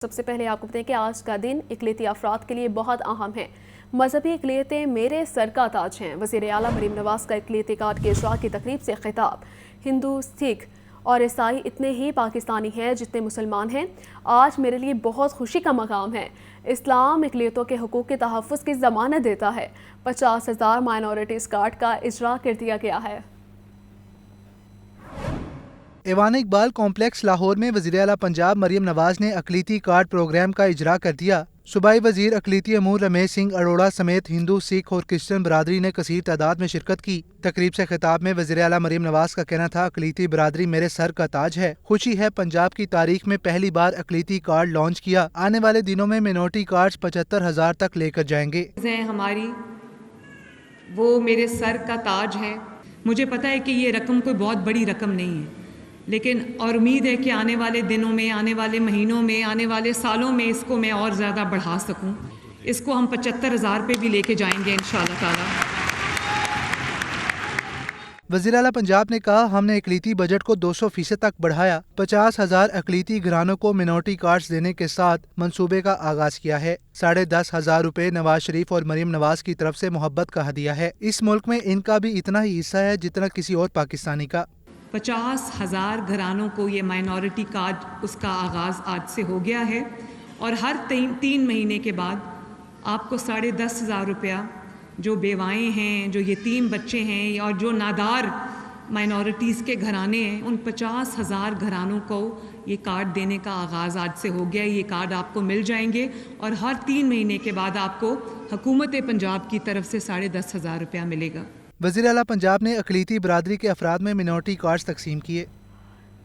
سب سے پہلے آپ کو بتائیں کہ آج کا دن اقلیتی افراد کے لیے بہت اہم ہے۔ مذہبی اقلیتیں میرے سر کا تاج ہیں۔ وزیر اعلیٰ مریم نواز کا اقلیتی کارڈ کے اجراء کی تقریب سے خطاب۔ ہندو، سکھ اور عیسائی اتنے ہی پاکستانی ہیں جتنے مسلمان ہیں۔ آج میرے لیے بہت خوشی کا مقام ہے۔ اسلام اقلیتوں کے حقوق کے تحفظ کی ضمانت دیتا ہے۔ 50,000 مائنورٹیز کارڈ کا اجراء کر دیا گیا ہے۔ ایوان اقبال کمپلیکس لاہور میں وزیر اعلیٰ پنجاب مریم نواز نے اقلیتی کارڈ پروگرام کا اجراء کر دیا۔ صوبائی وزیر اقلیتی امور رمیش سنگھ اروڑہ سمیت ہندو، سکھ اور کرسچن برادری نے کثیر تعداد میں شرکت کی۔ تقریب سے خطاب میں وزیر اعلیٰ مریم نواز کا کہنا تھا، اقلیتی برادری میرے سر کا تاج ہے۔ خوشی ہے پنجاب کی تاریخ میں پہلی بار اقلیتی کارڈ لانچ کیا۔ آنے والے دنوں میں مینورٹی کارڈز 75,000 تک لے کر جائیں گے۔ ہماری وہ میرے سر کا تاج ہے۔ مجھے پتہ ہے کہ یہ رقم کوئی بہت بڑی رقم نہیں ہے، لیکن اور امید ہے کہ آنے والے دنوں میں، آنے والے مہینوں میں، آنے والے سالوں میں اس کو میں اور زیادہ بڑھا سکوں۔ اس کو ہم 75,000 پہ بھی لے کے جائیں گے انشاءاللہ تعالی۔ وزیر اعلیٰ پنجاب نے کہا، ہم نے اقلیتی بجٹ کو 200% تک بڑھایا۔ 50,000 اقلیتی گھرانوں کو مینورٹی کارڈز دینے کے ساتھ منصوبے کا آغاز کیا ہے۔ 10,500 روپے نواز شریف اور مریم نواز کی طرف سے محبت کا ہدیہ ہے۔ اس ملک میں ان کا بھی اتنا ہی حصہ ہے جتنا کسی اور پاکستانی کا۔ 50,000 گھرانوں کو یہ مائنورٹی کارڈ اس کا آغاز آج سے ہو گیا ہے، اور ہر 3 مہینے کے بعد آپ کو 10,500 روپیہ جو بیوائیں ہیں، جو یتیم بچے ہیں اور جو نادار مائنورٹیز کے گھرانے ہیں، ان 50,000 گھرانوں کو یہ کارڈ دینے کا آغاز آج سے ہو گیا ہے۔ یہ کارڈ آپ کو مل جائیں گے اور ہر 3 مہینے کے بعد آپ کو حکومت پنجاب کی طرف سے 10,500 روپیہ ملے گا۔ وزیر اعلیٰ پنجاب نے اقلیتی برادری کے افراد میں مینورٹی کارڈز تقسیم کیے۔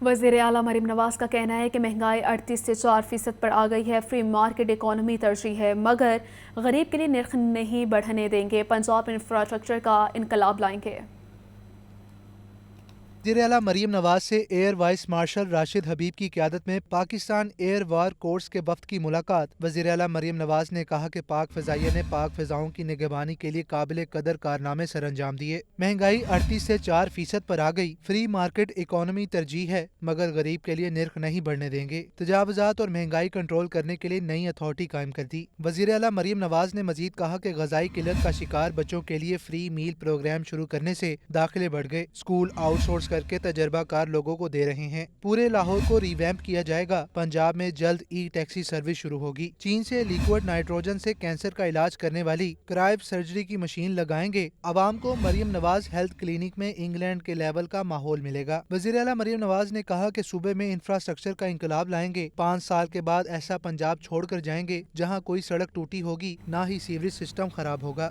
وزیر اعلیٰ مریم نواز کا کہنا ہے کہ مہنگائی 38 سے 4% پر آ گئی ہے۔ فری مارکیٹ اکانومی ترجیح ہے، مگر غریب کے لیے نرخ نہیں بڑھنے دیں گے۔ پنجاب انفراسٹرکچر کا انقلاب لائیں گے۔ وزیر اعلیٰ مریم نواز سے ایئر وائس مارشل راشد حبیب کی قیادت میں پاکستان ایئر وار کورس کے وفد کی ملاقات۔ وزیر اعلیٰ مریم نواز نے کہا کہ پاک فضائیہ نے پاک فضاؤں کی نگہبانی کے لیے قابل قدر کارنامے سر انجام دیے۔ مہنگائی 38 سے 4% پر آ گئی۔ فری مارکیٹ اکانومی ترجیح ہے، مگر غریب کے لیے نرخ نہیں بڑھنے دیں گے۔ تجاوزات اور مہنگائی کنٹرول کرنے کے لیے نئی اتھارٹی قائم کر دی۔ وزیر اعلیٰ مریم نواز نے مزید کہا کہ غذائی قلت کا شکار بچوں کے لیے فری میل پروگرام شروع کرنے سے داخلے بڑھ گئے۔ اسکول آؤٹ سورس کر کے تجربہ کار لوگوں کو دے رہے ہیں۔ پورے لاہور کو ریویمپ کیا جائے گا۔ پنجاب میں جلد ای ٹیکسی سروس شروع ہوگی۔ چین سے لیکوئڈ نائٹروجن سے کینسر کا علاج کرنے والی کرائب سرجری کی مشین لگائیں گے۔ عوام کو مریم نواز ہیلتھ کلینک میں انگلینڈ کے لیول کا ماحول ملے گا۔ وزیر اعلیٰ مریم نواز نے کہا کہ صوبے میں انفراسٹرکچر کا انقلاب لائیں گے۔ 5 سال کے بعد ایسا پنجاب چھوڑ کر جائیں گے جہاں کوئی سڑک ٹوٹی ہوگی، نہ ہی سیوریج سسٹم خراب ہوگا۔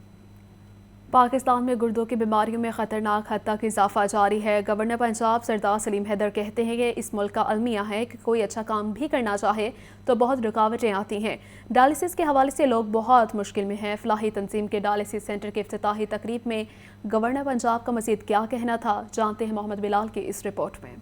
پاکستان میں گردوں کی بیماریوں میں خطرناک حد تک اضافہ جاری ہے۔ گورنر پنجاب سردار سلیم حیدر کہتے ہیں کہ اس ملک کا المیہ ہے کہ کوئی اچھا کام بھی کرنا چاہے تو بہت رکاوٹیں آتی ہیں۔ ڈائلسس کے حوالے سے لوگ بہت مشکل میں ہیں۔ فلاحی تنظیم کے ڈائلسس سینٹر کے افتتاحی تقریب میں گورنر پنجاب کا مزید کیا کہنا تھا، جانتے ہیں محمد بلال کی اس رپورٹ میں۔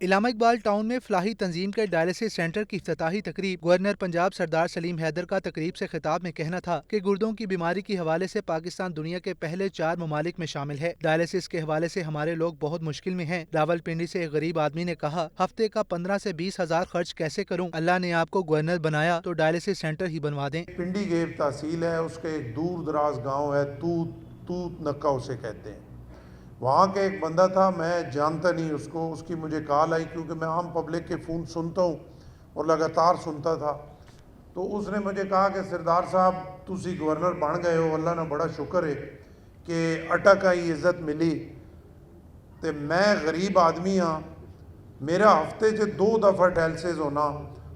علامہ اقبال ٹاؤن میں فلاحی تنظیم کے ڈائلسس سینٹر کی افتتاحی تقریب۔ گورنر پنجاب سردار سلیم حیدر کا تقریب سے خطاب میں کہنا تھا کہ گردوں کی بیماری کے حوالے سے پاکستان دنیا کے پہلے 4 ممالک میں شامل ہے۔ ڈائلسس کے حوالے سے ہمارے لوگ بہت مشکل میں ہیں۔ راول پنڈی سے ایک غریب آدمی نے کہا، ہفتے کا 15 سے 20 ہزار خرچ کیسے کروں؟ اللہ نے آپ کو گورنر بنایا تو ڈائلسس سینٹر ہی بنوا دیں۔ پنڈی گیب تحصیل ہے، اس کے ایک دور دراز گاؤں ہے، توت نکا اسے کہتے ہیں۔ وہاں کے ایک بندہ تھا، میں جانتا نہیں اس کو، اس کی مجھے کال آئی کیونکہ میں عام پبلک کے فون سنتا ہوں اور لگاتار سنتا تھا۔ تو اس نے مجھے کہا کہ سردار صاحب تسی گورنر بن گئے ہو، اللہ نے بڑا شکر ہے کہ اٹک آئی عزت ملی، تے میں غریب آدمی ہاں، میرا ہفتے سے 2 دفعہ ڈائلسس ہونا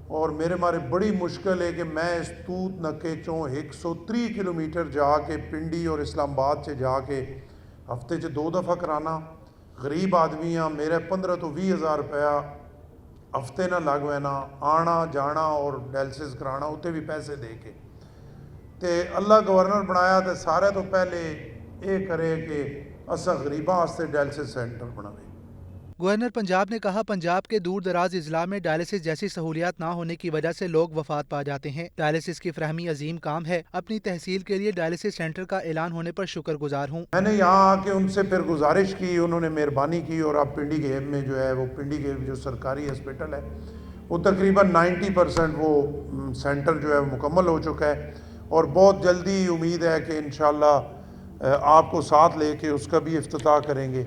اور میرے مارے بڑی مشکل ہے کہ میں اس توت نکے چوں 130 کلومیٹر جا کے پنڈی اور اسلام آباد سے جا کے ہفتے سے 2 دفعہ کرانا۔ غریب آدمی ہاں، میرے 15 تو 20 ہزار روپیہ ہفتے نہ لگ وینا، آنا جانا اور ڈائلسس کرانا، اتنے بھی پیسے دے کے تے اللہ گورنر بنایا تے سارے تو پہلے یہ کرے کہ اسا غریباں واسطے ڈائلسس سینٹر بناوے۔ گورنر پنجاب نے کہا، پنجاب کے دور دراز اضلاع میں ڈائلسس جیسی سہولیات نہ ہونے کی وجہ سے لوگ وفات پا جاتے ہیں۔ ڈائلسس کی فراہمی عظیم کام ہے۔ اپنی تحصیل کے لیے ڈائلسس سینٹر کا اعلان ہونے پر شکر گزار ہوں۔ میں نے یہاں آ کے ان سے پھر گزارش کی، انہوں نے مہربانی کی اور اب پنڈی گیب میں جو ہے وہ پنڈی گیب جو سرکاری ہسپیٹل ہے وہ تقریباً 90% وہ سینٹر جو ہے مکمل ہو چکا ہے، اور بہت جلدی امید ہے کہ انشاءاللہ آپ کو ساتھ لے کے اس کا بھی افتتاح کریں گے۔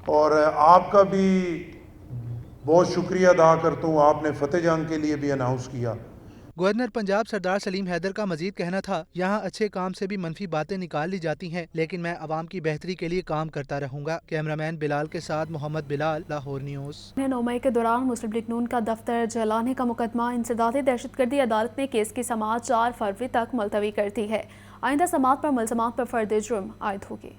اور آپ کا بھی بہت شکریہ ادا کرتا ہوں، آپ نے فتح جنگ کے لیے بھی اناؤنس کیا۔ گورنر پنجاب سردار سلیم حیدر کا مزید کہنا تھا، یہاں اچھے کام سے بھی منفی باتیں نکال لی جاتی ہیں، لیکن میں عوام کی بہتری کے لیے کام کرتا رہوں گا۔ کیمرامین بلال کے ساتھ محمد بلال، لاہور نیوز۔ 9 مئی کے دوران مسلم لیگ نون کا دفتر جلانے کا مقدمہ انسداد دہشت گردی عدالت نے کیس کی سماعت 4 فروری تک ملتوی کر دی ہے۔ آئندہ سماعت پر ملزمان پر فرد جرم عائد ہوگی۔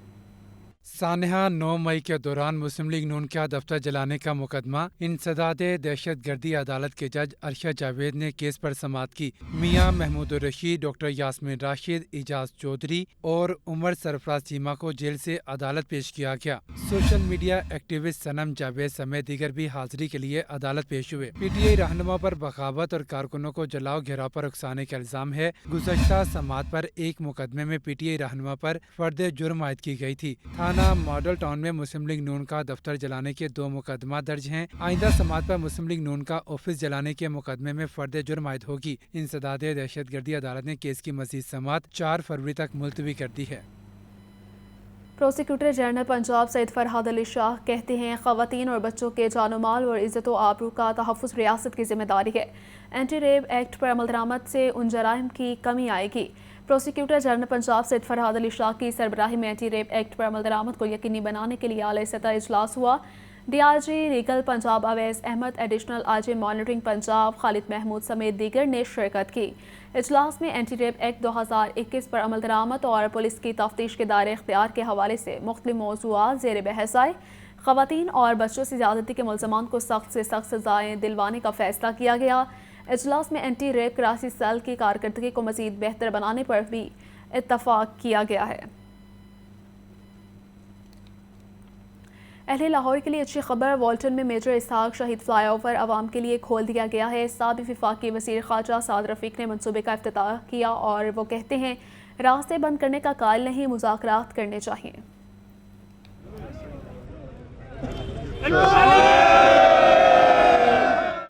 سانحہ 9 مئی کے دوران مسلم لیگ نون کا دفتر جلانے کا مقدمہ انسداد دہشت گردی عدالت کے جج ارشد جاوید نے کیس پر سماعت کی۔ میاں محمود الرشید، ڈاکٹر یاسمین راشد، اعجاز چودھری اور عمر سرفراز چیمہ کو جیل سے عدالت پیش کیا گیا۔ سوشل میڈیا ایکٹیوسٹ صنم جاوید سمیت دیگر بھی حاضری کے لیے عدالت پیش ہوئے۔ پی ٹی آئی رہنما پر بغاوت اور کارکنوں کو جلاؤ گھیراؤ پر اکسانے کا الزام ہے۔ گزشتہ سماعت پر ایک مقدمے میں پی ٹی آئی رہنما پر فرد جرم عائد کی گئی تھی۔ تھانہ ماڈل ٹاؤن میں مسلم لیگ نون کا دفتر جلانے کے 2 مقدمات درج ہیں۔ آئندہ سماعت پر مسلم لیگ نون کا آفس جلانے کے مقدمے میں فرد جرم عائد ہوگی۔ انسداد دہشت گردی عدالت نے کیس کی مزید سماعت 4 فروری تک ملتوی کر دی ہے۔ پروسیکیوٹر جنرل پنجاب سید فرحاد علی شاہ کہتے ہیں، خواتین اور بچوں کے جان و مال اور عزت و آبرو کا تحفظ ریاست کی ذمہ داری ہے۔ اینٹی ریپ ایکٹ پر عمل درآمد سے ان جرائم کی کمی آئے گی۔ پروسیکیوٹر جنرل پنجاب سید فرحاد علی شاہ کی سربراہی میں اینٹی ریپ ایکٹ پر عمل درآمد کو یقینی بنانے کے لیے اعلی سطح اجلاس ہوا۔ D I G legal Punjab Awais Ahmed, additional I G monitoring Punjab Khalid Mahmood سمیت دیگر نے شرکت کی۔ اجلاس میں اینٹی ریپ ایکٹ 2021 پر عمل درآمد اور پولیس کی تفتیش کے دائرے اختیار کے حوالے سے مختلف موضوعات زیر بحث آئے۔ خواتین اور بچوں سے زیادتی کے ملزمان کو سخت سے سخت سزائیں دلوانے کا فیصلہ کیا گیا۔ اجلاس میں اینٹی ریپ کرائسس سیل کی کارکردگی کو مزید بہتر بنانے پر بھی اتفاق کیا گیا ہے۔ اہل لاہور کے لیے اچھی خبر، والٹن میں میجر اسحاق شہید فلائی اوور عوام کے لیے کھول دیا گیا ہے۔ سابق وفاقی وزیر خارجہ سعد رفیق نے منصوبے کا افتتاح کیا اور وہ کہتے ہیں، راستے بند کرنے کا قائل نہیں، مذاکرات کرنے چاہیے۔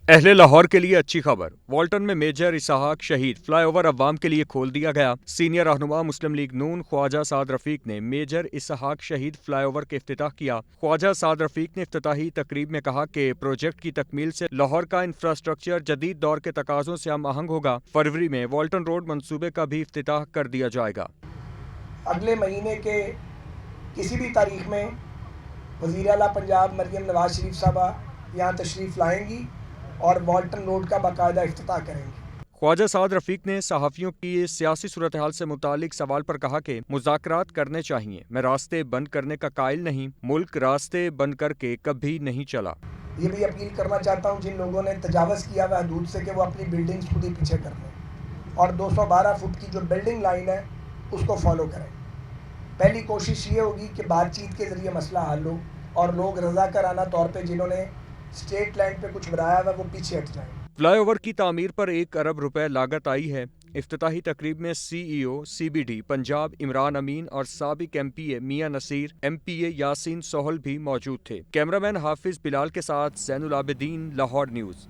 اہل لاہور کے لیے اچھی خبر، والٹن میں میجر اسحاق شہید فلائی اوور عوام کے لیے کھول دیا گیا۔ سینئر رہنما مسلم لیگ نون خواجہ سعد رفیق نے میجر اسحاق شہید فلائی اوور کے افتتاح کیا۔ خواجہ سعد رفیق نے افتتاحی تقریب میں کہا کہ پروجیکٹ کی تکمیل سے لاہور کا انفراسٹرکچر جدید دور کے تقاضوں سے ہم آہنگ ہوگا۔ فروری میں والٹن روڈ منصوبے کا بھی افتتاح کر دیا جائے گا۔ اگلے مہینے کے کسی بھی تاریخ میں وزیر اعلیٰ پنجاب مریم نواز شریف صاحبہ یہاں تشریف لائیں گی اور والٹن روڈ کا باقاعدہ افتتاح کریں گے۔ خواجہ سعد رفیق نے صحافیوں کی سیاسی صورتحال سے متعلق سوال پر کہا کہ مذاکرات کرنے چاہیے، میں راستے بند کرنے کا قائل نہیں، ملک راستے بند کر کے کبھی نہیں چلا۔ یہ بھی اپیل کرنا چاہتا ہوں جن لوگوں نے تجاوز کیا ہوا حدود سے کہ وہ اپنی بلڈنگز خود ہی پیچھے کر لیں اور 212 فٹ کی جو بلڈنگ لائن ہے اس کو فالو کریں۔ پہلی کوشش یہ ہوگی کہ بات چیت کے ذریعے مسئلہ حل ہو اور لوگ رضاکارانہ طور پہ جنہوں نے اسٹیٹ لینڈ پہ کچھ بنایا ہوا وہ پیچھے ہٹ جائیں۔ فلائی اوور کی تعمیر پر 1 ارب روپے لاگت آئی ہے۔ افتتاحی تقریب میں C E O C B D Punjab Imran Amin اور سابق M P A Mian Naseer, M P A Yasin Sahal بھی موجود تھے۔ کیمرامین حافظ بلال کے ساتھ زین العابدین، لاہور نیوز۔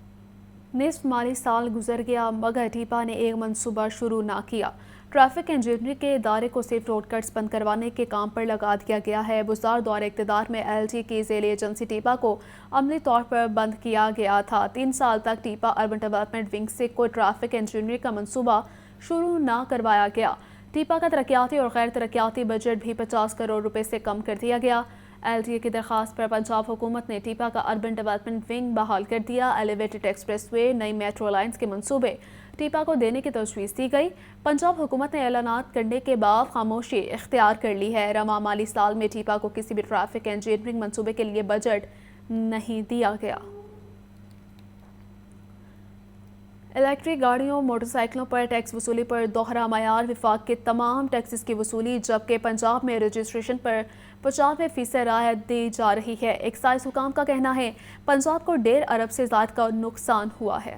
نصف مالی سال گزر گیا مگر ٹیپا نے ایک منصوبہ شروع نہ کیا۔ ٹریفک انجینئرنگ کے ادارے کو صرف روڈ کٹس بند کروانے کے کام پر لگا دیا گیا ہے۔ بزدار دور اقتدار میں ایل ٹی کی ذیلی ایجنسی ٹیپا کو عملی طور پر بند کیا گیا تھا۔ 3 سال تک ٹیپا اربن ڈیولپمنٹ ونگ سے کوئی ٹریفک انجینئرنگ کا منصوبہ شروع نہ کروایا گیا۔ ٹیپا کا ترقیاتی اور غیر ترقیاتی بجٹ بھی 50 کروڑ روپے سے کم کر دیا گیا۔ ایل ٹی اے کی درخواست پر پنجاب حکومت نے ٹیپا کا اربن ڈیولپمنٹ ونگ بحال کر دیا۔ ایلیویٹڈ ایکسپریس وے، نئی میٹرو لائنز کے منصوبے ٹیپا کو دینے کی تجویز دی گئی۔ پنجاب حکومت نے اعلانات کرنے کے بعد خاموشی اختیار کر لی ہے۔ رواں مالی سال میں ٹیپا کو کسی بھی ٹریفک انجینئرنگ منصوبے کے لیے بجٹ نہیں دیا گیا۔ الیکٹرک گاڑیوں، موٹر سائیکلوں پر ٹیکس وصولی پر دوہرا معیار، وفاق کے تمام ٹیکسز کی وصولی، جبکہ پنجاب میں رجسٹریشن پر 95% رعایت دی جا رہی ہے۔ ایکسائز حکام کا کہنا ہے پنجاب کو 1.5 ارب سے زائد کا نقصان ہوا ہے۔